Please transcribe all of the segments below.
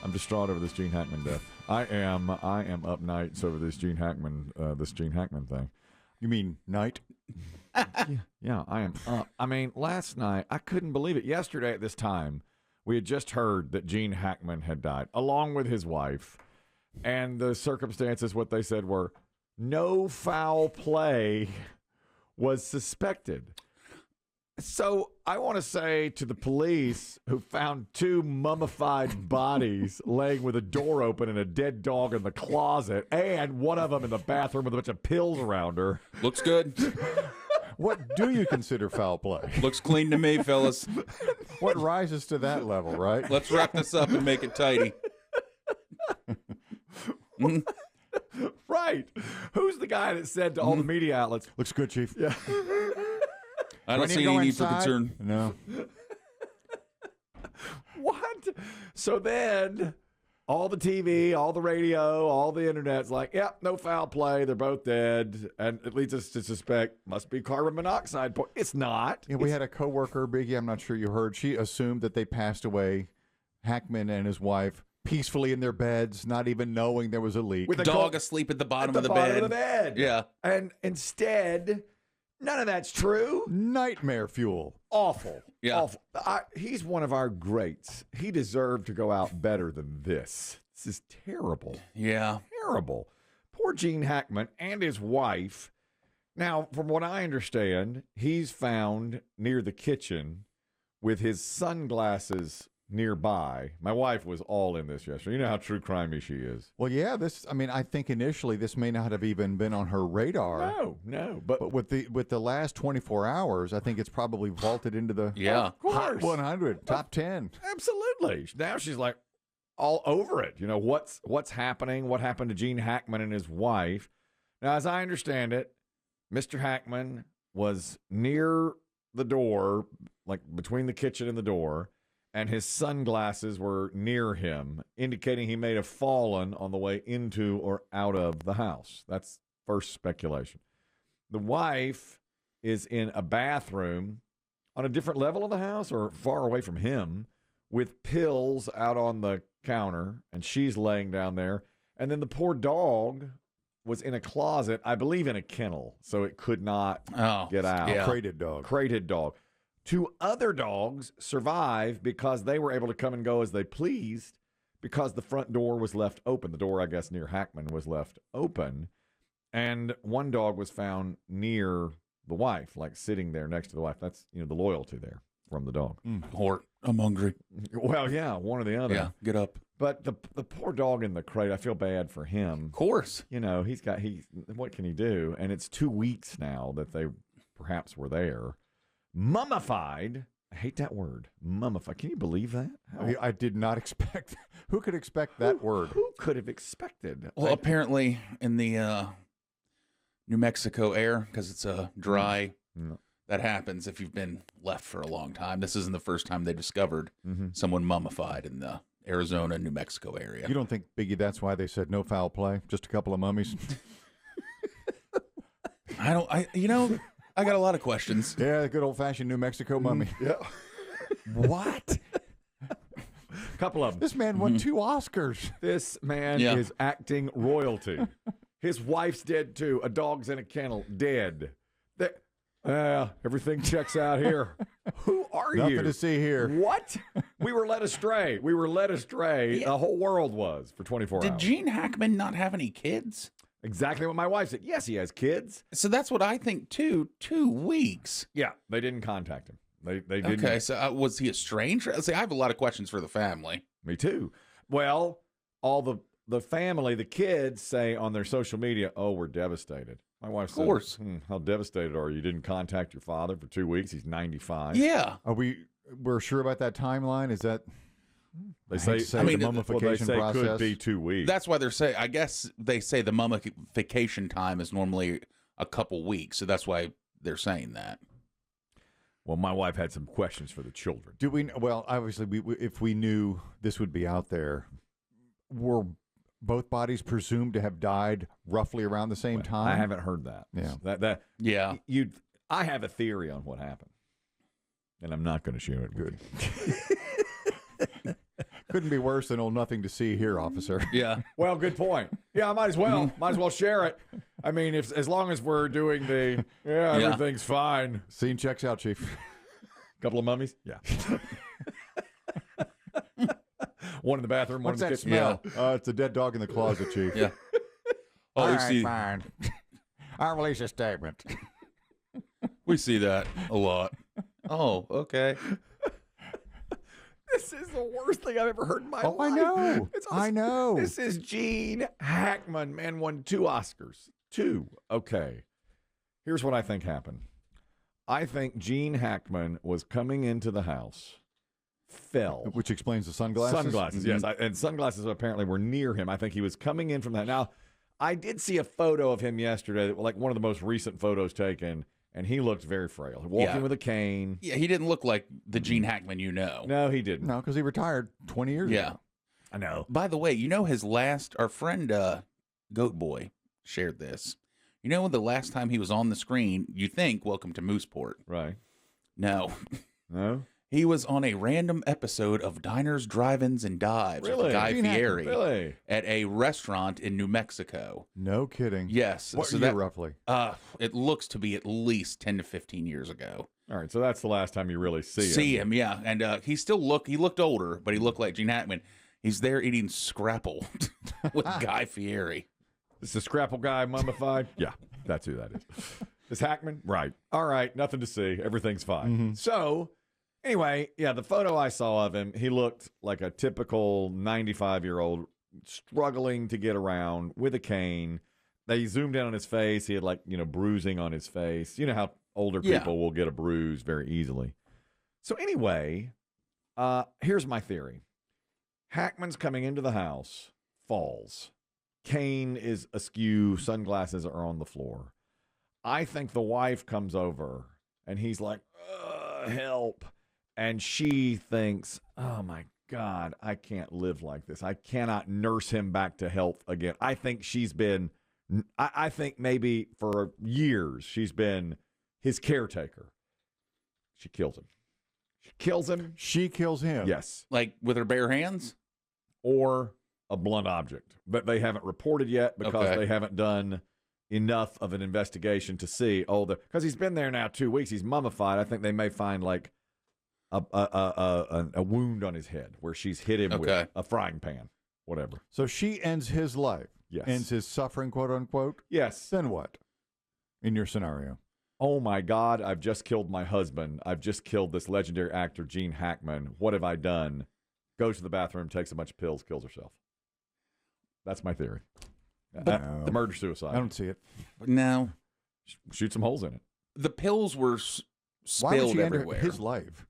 I'm distraught over this Gene Hackman death. I am up nights over this Gene Hackman thing. You mean night? Yeah, I am up. I mean, last night, I couldn't believe it. Yesterday at this time, we had just heard that Gene Hackman had died, along with his wife. And the circumstances, what they said were, no foul play was suspected. So I want to say to the police who found two mummified bodies laying with a door open and a dead dog in the closet, and one of them in the bathroom with a bunch of pills around her. Looks good. What do you consider foul play? Looks clean to me, fellas. What rises to that level, right? Let's wrap this up and make it tidy. Right. Who's the guy that said to all the media outlets, Looks good, Chief. yeah. I don't When you see go any need for inside- concern. No. What? So then all the TV, all the radio, all the internet's like, yep, no foul play. They're both dead. And it leads us to suspect must be carbon monoxide. It's not. Yeah, we had a coworker, Biggie, I'm not sure you heard. She assumed that they passed away, Hackman and his wife, peacefully in their beds, not even knowing there was a leak. With a Dog asleep at the bottom of the bottom bed. of the bed. Yeah. And instead, none of that's true. Nightmare fuel. Awful. Yeah. Awful. He's one of our greats. He deserved to go out better than this. This is terrible. Yeah. Terrible. Poor Gene Hackman and his wife. Now, from what I understand, he's found near the kitchen with his sunglasses nearby. My wife was all in this yesterday. You know how true crimey she is. Well, yeah, I think initially this may not have even been on her radar. No. But with the last 24 hours, I think it's probably vaulted into the Yeah. Hot 100, top 10. Absolutely. Now she's like all over it. You know, what's happening? What happened to Gene Hackman and his wife? Now, as I understand it, Mr. Hackman was near the door, like between the kitchen and the door, and his sunglasses were near him, indicating he may have fallen on the way into or out of the house. That's first speculation. The wife is in a bathroom on a different level of the house or far away from him with pills out on the counter, and she's laying down there. And then the poor dog was in a closet, I believe in a kennel, so it could not get out. Yeah. Crated dog. Crated dog. Two other dogs survived because they were able to come and go as they pleased because the front door was left open. The door, I guess, near Hackman was left open. And one dog was found near the wife, like sitting there next to the wife. That's, the loyalty there from the dog. Hort, I'm hungry. Well, yeah, one or the other. Yeah, get up. But the poor dog in the crate, I feel bad for him. Of course. What can he do? And it's 2 weeks now that they perhaps were there. Mummified. I hate that word. Mummified. Can you believe that? I did not expect. Who could expect that word? Who could have expected? Well, apparently in the New Mexico air, because it's dry, that happens if you've been left for a long time. This isn't the first time they discovered someone mummified in the Arizona, New Mexico area. You don't think, Biggie, that's why they said no foul play? Just a couple of mummies? I got a lot of questions. Yeah, the good old-fashioned New Mexico mummy. Yeah. What? Couple of them. This man won 2 Oscars. This man is acting royalty. His wife's dead too. A dog's in a kennel, dead. Everything checks out here. Who are you? Nothing to see here. What? We were led astray. The whole world was for 24 hours. Did Gene Hackman not have any kids? Exactly what my wife said. Yes, he has kids. So that's what I think too. 2 weeks. Yeah, they didn't contact him. They didn't. Okay, so was he a stranger? See, I have a lot of questions for the family. Me too. Well, all the family, the kids say on their social media, "Oh, we're devastated." My wife said, Of course. How devastated are you? You didn't contact your father for 2 weeks. He's 95. Yeah. We're sure about that timeline? Is that They say, the mummification they say process could be 2 weeks. That's why they're saying, I guess they say the mummification time is normally a couple weeks. So that's why they're saying that. Well, my wife had some questions for the children. Do we? Well, obviously, if we knew this would be out there, were both bodies presumed to have died roughly around the same time? I haven't heard that. Yeah. I have a theory on what happened, and I'm not going to share it. Good. Couldn't be worse than old nothing to see here, officer. Yeah. Well, good point. Yeah, I might as well share it. I mean, as long as we're doing the everything's fine. Scene checks out, Chief. Couple of mummies. Yeah. One in the bathroom, one What's in the that kitchen. smell? It's a dead dog in the closet, Chief. Yeah. Oh, All we right, see fine. I'll release a statement. we see that a lot. Oh, okay. This is the worst thing I've ever heard in my life. I know. It's I know. This is Gene Hackman. Man won 2 Oscars. 2. Okay. Here's what I think happened. I think Gene Hackman was coming into the house, fell. Which explains the sunglasses? Sunglasses, yes. And sunglasses apparently were near him. I think he was coming in from that. Now, I did see a photo of him yesterday, like one of the most recent photos taken, and he looked very frail. Walking with a cane. Yeah, he didn't look like the Gene Hackman you know. No, he didn't. No, because he retired 20 years ago. I know. By the way, you know our friend Goat Boy shared this. You know, the last time he was on the screen, you think, welcome to Mooseport. Right. No. No? He was on a random episode of Diners, Drive-Ins, and Dives Really? with Guy Gene Hackman, Fieri Really? at a restaurant in New Mexico. No kidding. Yes. What so year that, roughly? it looks to be at least 10 to 15 years ago. All right, so that's the last time you really see him. See him, yeah. And he looked older, but he looked like Gene Hackman. He's there eating scrapple with Guy Fieri. This is the Scrapple guy mummified? Yeah, that's who that is. This Hackman? Right. All right, nothing to see. Everything's fine. Mm-hmm. So, anyway, yeah, the photo I saw of him, he looked like a typical 95-year-old struggling to get around with a cane. They zoomed in on his face. He had bruising on his face. You know how older people will get a bruise very easily. So anyway, here's my theory. Hackman's coming into the house, falls. Cane is askew, sunglasses are on the floor. I think the wife comes over and he's like, help. And she thinks, oh my God, I can't live like this. I cannot nurse him back to health again. I think I think maybe for years she's been his caretaker. She kills him. She kills him. She kills him. Yes. Like with her bare hands? Or a blunt object. But they haven't reported yet because they haven't done enough of an investigation to see. Because he's been there now 2 weeks. He's mummified. I think they may find like a wound on his head where she's hit him with a frying pan, whatever. So she ends his life. Yes. Ends his suffering, quote unquote. Yes. Then what? In your scenario. Oh my God, I've just killed my husband. I've just killed this legendary actor, Gene Hackman. What have I done? Goes to the bathroom, takes a bunch of pills, kills herself. That's my theory. The murder-suicide. I don't see it. No. Shoot some holes in it. The pills were Why would spilled she end everywhere. his life?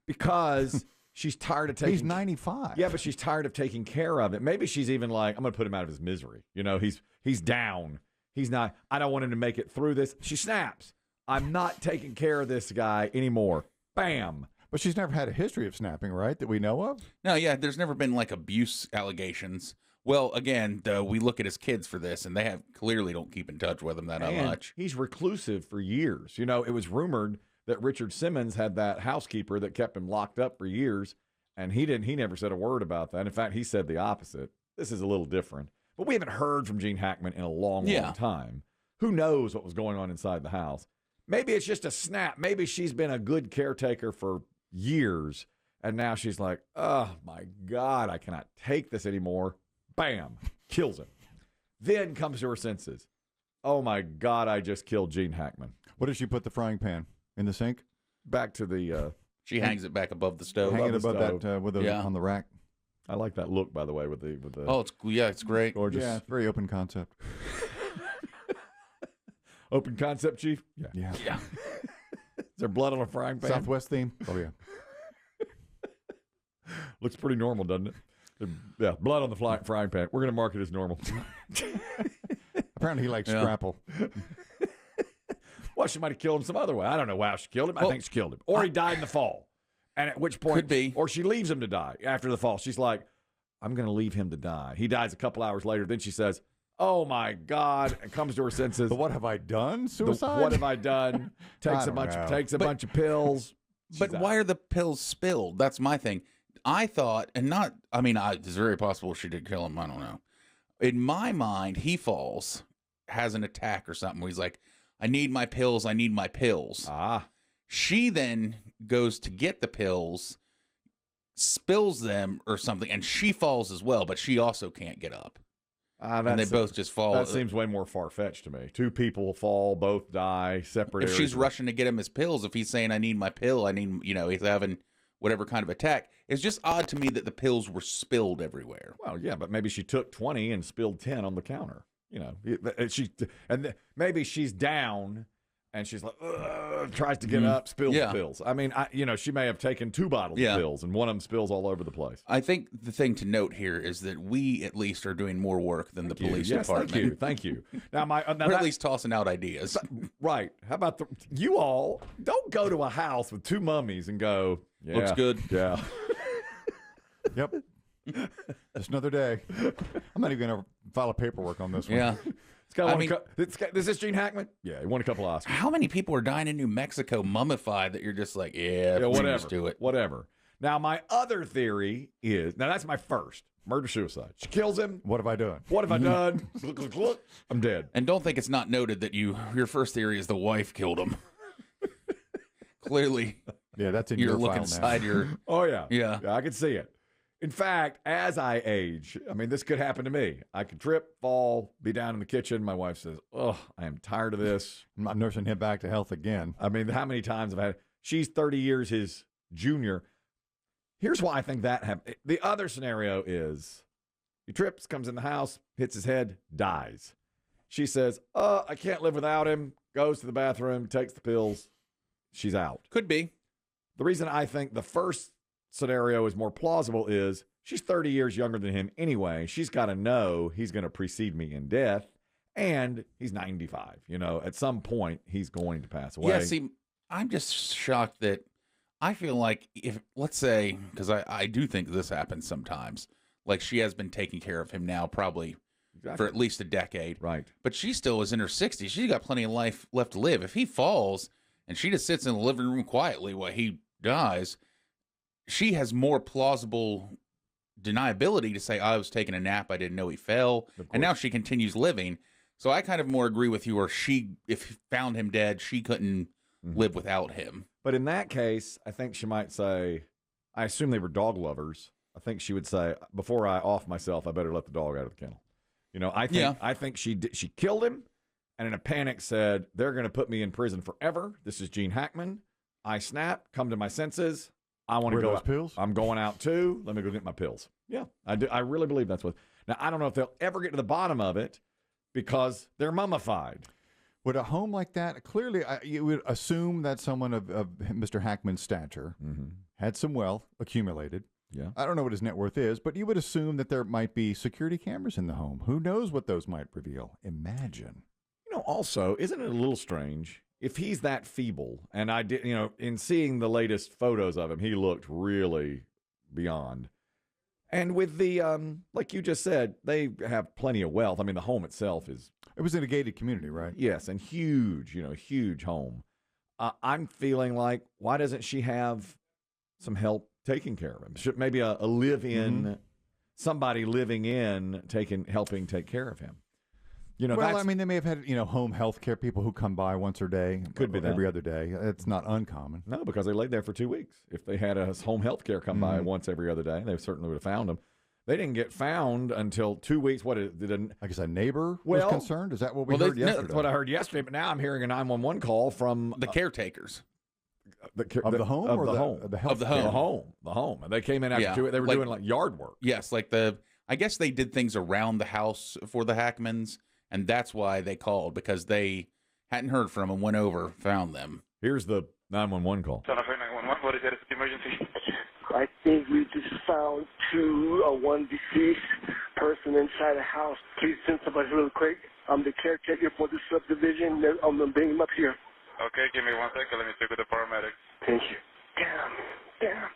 Because she's tired of taking... He's 95. Yeah, but she's tired of taking care of it. Maybe she's even like, I'm going to put him out of his misery. You know, he's down. He's not... I don't want him to make it through this. She snaps. I'm not taking care of this guy anymore. Bam. But she's never had a history of snapping, right, that we know of? No, yeah, there's never been like abuse allegations. Well, again, we look at his kids for this, and they clearly don't keep in touch with him that much. He's reclusive for years. You know, it was rumored that Richard Simmons had that housekeeper that kept him locked up for years, and he never said a word about that. In fact, he said the opposite. This is a little different. But we haven't heard from Gene Hackman in a long time. Who knows what was going on inside the house? Maybe it's just a snap. Maybe she's been a good caretaker for years, and now she's like, oh my God, I cannot take this anymore. Bam, kills him. Then comes to her senses. Oh my God, I just killed Gene Hackman. What did she put the frying pan? In the sink? Back to the... she hangs it back above the stove. Hang it the above stove. that on the rack. I like that look, by the way, with the Oh, it's great. gorgeous... Yeah, it's very open concept. Open concept, Chief? Yeah. Is there blood on a frying pan? Southwest theme? Oh, yeah. Looks pretty normal, doesn't it? Yeah, blood on the frying pan. We're going to mark it as normal. Apparently he likes scrapple. Well, she might have killed him some other way. I don't know how she killed him. I think she killed him. Or he died in the fall. And at which point... Could be. Or she leaves him to die after the fall. She's like, I'm going to leave him to die. He dies a couple hours later. Then she says, oh, my God, and comes to her senses. But what have I done? Suicide? What have I done? Takes a bunch of pills. But why are the pills spilled? That's my thing. I thought, and not, I mean, it's very possible she did kill him. I don't know. In my mind, he falls, has an attack or something where he's like, I need my pills. I need my pills. She then goes to get the pills, spills them or something, and she falls as well, but she also can't get up. And they both just fall. That seems way more far-fetched to me. Two people fall, both die, separate If she's rushing to get him his pills, if he's saying, I need my pill, I need, he's having whatever kind of attack, it's just odd to me that the pills were spilled everywhere. Well, yeah, but maybe she took 20 and spilled 10 on the counter. Maybe she's down and she's like, tries to get up, spills the pills. I mean, she may have taken 2 bottles of pills and one of them spills all over the place. I think the thing to note here is that we at least are doing more work than the police department. Thank you. Now, we're at least tossing out ideas. Right. How about you all don't go to a house with 2 mummies and go, yeah, looks good. Yeah. Yep. Just another day. I'm not even going to file a paperwork on this one. Yeah. This is Gene Hackman? Yeah, he won a couple Oscars. How many people are dying in New Mexico mummified that you're just like, whatever. Do it. Whatever. Now, my other theory is, that's my first, murder-suicide. She kills him. What have I done? What have I done? Look, I'm dead. And don't think it's not noted that your first theory is the wife killed him. Clearly. Yeah, that's in your your look file inside now. your... Oh, yeah. Yeah. I can see it. In fact, as I age, this could happen to me. I could trip, fall, be down in the kitchen. My wife says, I am tired of this. I'm not nursing him back to health again. How many times have I had? She's 30 years his junior. Here's why I think that happened. The other scenario is he trips, comes in the house, hits his head, dies. She says, I can't live without him, goes to the bathroom, takes the pills. She's out. Could be. The reason I think the first scenario is more plausible is she's 30 years younger than him anyway. She's got to know he's going to precede me in death, and he's 95. At some point, he's going to pass away. Yeah, see, I'm just shocked that I feel like if, let's say, because I do think this happens sometimes, like she has been taking care of him now probably for at least a decade. Right. But she still is in her 60s. She's got plenty of life left to live. If he falls and she just sits in the living room quietly while he dies, she has more plausible deniability to say, I was taking a nap, I didn't know he fell, and now she continues living. So I kind of more agree with you, or if he found him dead, she couldn't live without him. But in that case, I think she might say, I assume they were dog lovers. I think she would say, before I off myself, I better let the dog out of the kennel. I think she killed him, and in a panic said, they're going to put me in prison forever. This is Gene Hackman. I snap, come to my senses. I want to go. Those pills? I'm going out too. Let me go get my pills. Yeah, I do. I really believe that's what. Now I don't know if they'll ever get to the bottom of it because they're mummified. Would a home like that clearly? You would assume that someone of Mr. Hackman's stature had some wealth accumulated. Yeah, I don't know what his net worth is, but you would assume that there might be security cameras in the home. Who knows what those might reveal? Imagine. Also, isn't it a little strange? If he's that feeble, and I did, in seeing the latest photos of him, he looked really beyond. And with the, like you just said, they have plenty of wealth. The home itself is. It was in a gated community, right? Yes, and huge, huge home. I'm feeling like, why doesn't she have some help taking care of him? Should maybe a live-in, somebody living in, helping take care of him. Well, they may have had, home health care people who come by once a day. Could be that. Every other day. It's not uncommon. No, because they laid there for 2 weeks. If they had a home health care come by once every other day, they certainly would have found them. They didn't get found until 2 weeks. I guess a neighbor was concerned? Is that what we heard yesterday? That's what I heard yesterday, but now I'm hearing a 911 call from the caretakers. Of the home? Of or the home. The health of the home. The home. And they came in after 2 weeks. They were doing yard work. Yes, I guess they did things around the house for the Hackmans. And that's why they called, because they hadn't heard from them, went over, found them. Here's the 911 call. 911, what is it? It's the emergency. I think we just found one deceased person inside the house. Please send somebody real quick. I'm the caretaker for the subdivision. I'm going to bring him up here. Okay, give me 1 second. Let me check with the paramedics. Thank you. Damn.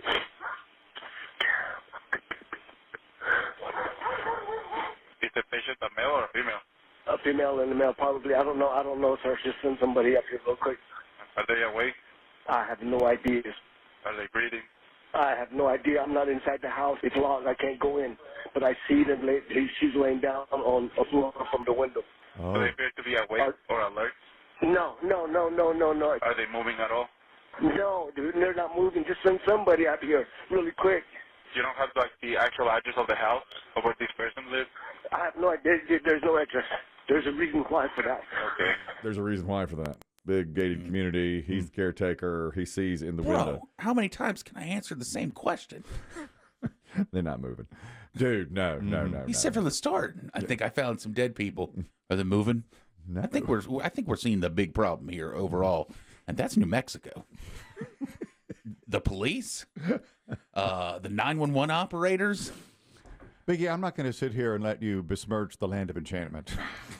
Is the patient a male or a female? A female and a male, probably. I don't know, sir. Just send somebody up here real quick. Are they awake? I have no idea. Are they breathing? I have no idea. I'm not inside the house. It's locked. I can't go in. But I see that she's laying down on a floor from the window. Oh. Do they appear to be awake or alert? No. Are they moving at all? No, dude, they're not moving. Just send somebody out here really quick. You don't have like the actual address of the house of where this person lives? I have no idea. There's no address. There's a reason why for that. Okay. There's a reason why for that. Big gated community. He's the caretaker. He sees in the window. How many times can I answer the same question? They're not moving. Dude, no. He said from the start, I think I found some dead people. Are they moving? No. I think we're seeing the big problem here overall, and that's New Mexico. The police, the 911 operators. Biggie, I'm not going to sit here and let you besmirch the land of enchantment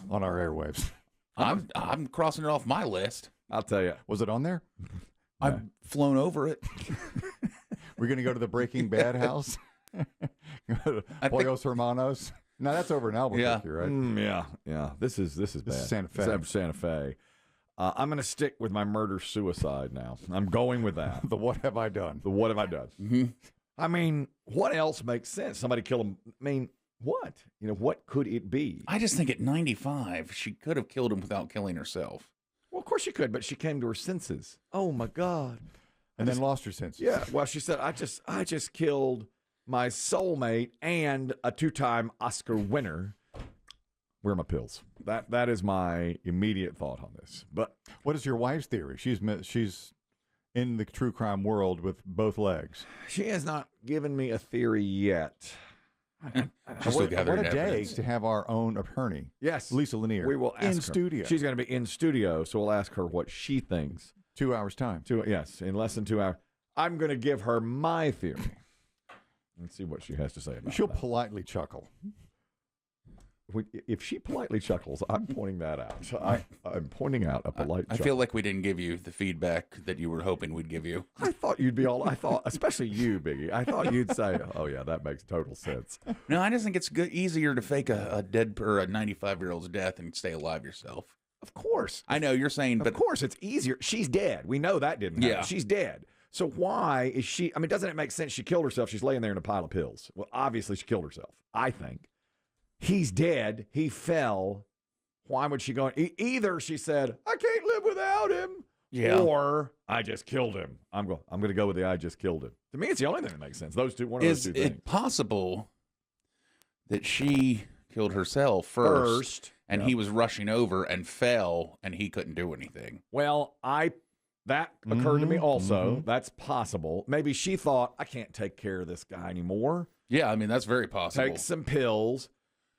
on our airwaves. I'm crossing it off my list. I'll tell you. Was it on there? I've flown over it. We're going to go to the Breaking Bad house? Pollos Hermanos? No, that's over in Albuquerque, right? Yeah. This is bad. This is Santa Fe. This is Santa Fe. I'm going to stick with my murder-suicide now. I'm going with that. The what have I done? The what have I done? Mm-hmm. I mean, what else makes sense? Somebody kill him. I mean, what? What could it be? I just think at 95, she could have killed him without killing herself. Well, of course she could, but she came to her senses. Oh, my God. And then lost her senses. Yeah. Well, she said, I just killed my soulmate and a 2-time Oscar winner. Where are my pills? That is my immediate thought on this. But what is your wife's theory? She's in the true crime world with both legs. she has not given me a theory yet. She's still What gathering a day evidence. to have our own attorney. Yes. Lisa Lanier. We will ask in her. studio. She's going to be in studio, so we'll ask her what she thinks. 2 hours time. Yes, in less than 2 hours. I'm going to give her my theory. Let's see what she has to say about She'll that. politely chuckle. If she politely chuckles, I'm pointing that out. I'm pointing out a polite I chuckle. feel like we didn't give you the feedback that you were hoping we'd give you. I thought you'd be all. I thought, especially you, Biggie. I thought you'd say, "Oh yeah, that makes total sense." No, I just think it's easier to fake a dead or a 95-year-old's death and stay alive yourself. Of course, I know you're saying, of but course, it's easier. She's dead. We know that didn't happen. Yeah. She's dead. So why is she? I mean, doesn't it make sense? She killed herself. She's laying there in a pile of pills. Well, obviously, she killed herself. I think. He's dead. He fell. Why would she go? Either she said, "I can't live without him," Yeah. or "I just killed him." I'm going to go with the "I just killed him." To me, it's the only thing that makes sense. Those two. One of those is two things. it possible that she killed herself first and he was rushing over and fell and he couldn't do anything? Well, that occurred to me also. That's possible. Maybe she thought, I can't take care of this guy anymore. Yeah, I mean, that's very possible. Take some pills.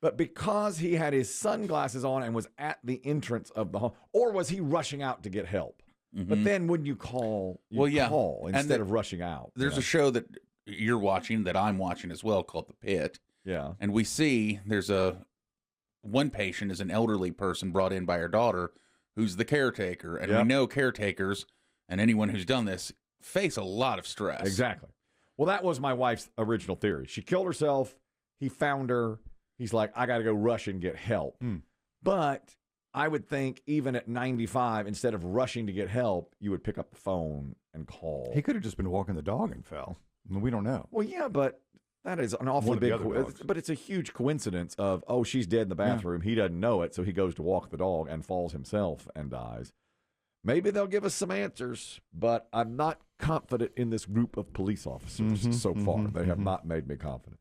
But because he had his sunglasses on and was at the entrance of the home, or was he rushing out to get help? But then wouldn't you call? Call instead of rushing out. There's a show that you're watching that I'm watching as well called The Pit. Yeah. And we see there's one patient is an elderly person brought in by her daughter who's the caretaker. And we know caretakers and anyone who's done this face a lot of stress. Exactly. Well, that was my wife's original theory. She killed herself. He found her. He's like, I got to go rush and get help. But I would think even at 95, instead of rushing to get help, you would pick up the phone and call. He could have just been walking the dog and fell. I mean, we don't know. Well, yeah, but that is an awfully One of the big other dogs. but it's a huge coincidence of, oh, she's dead in the bathroom. He doesn't know it, so he goes to walk the dog and falls himself and dies. Maybe they'll give us some answers, but I'm not confident in this group of police officers so far. They have not made me confident.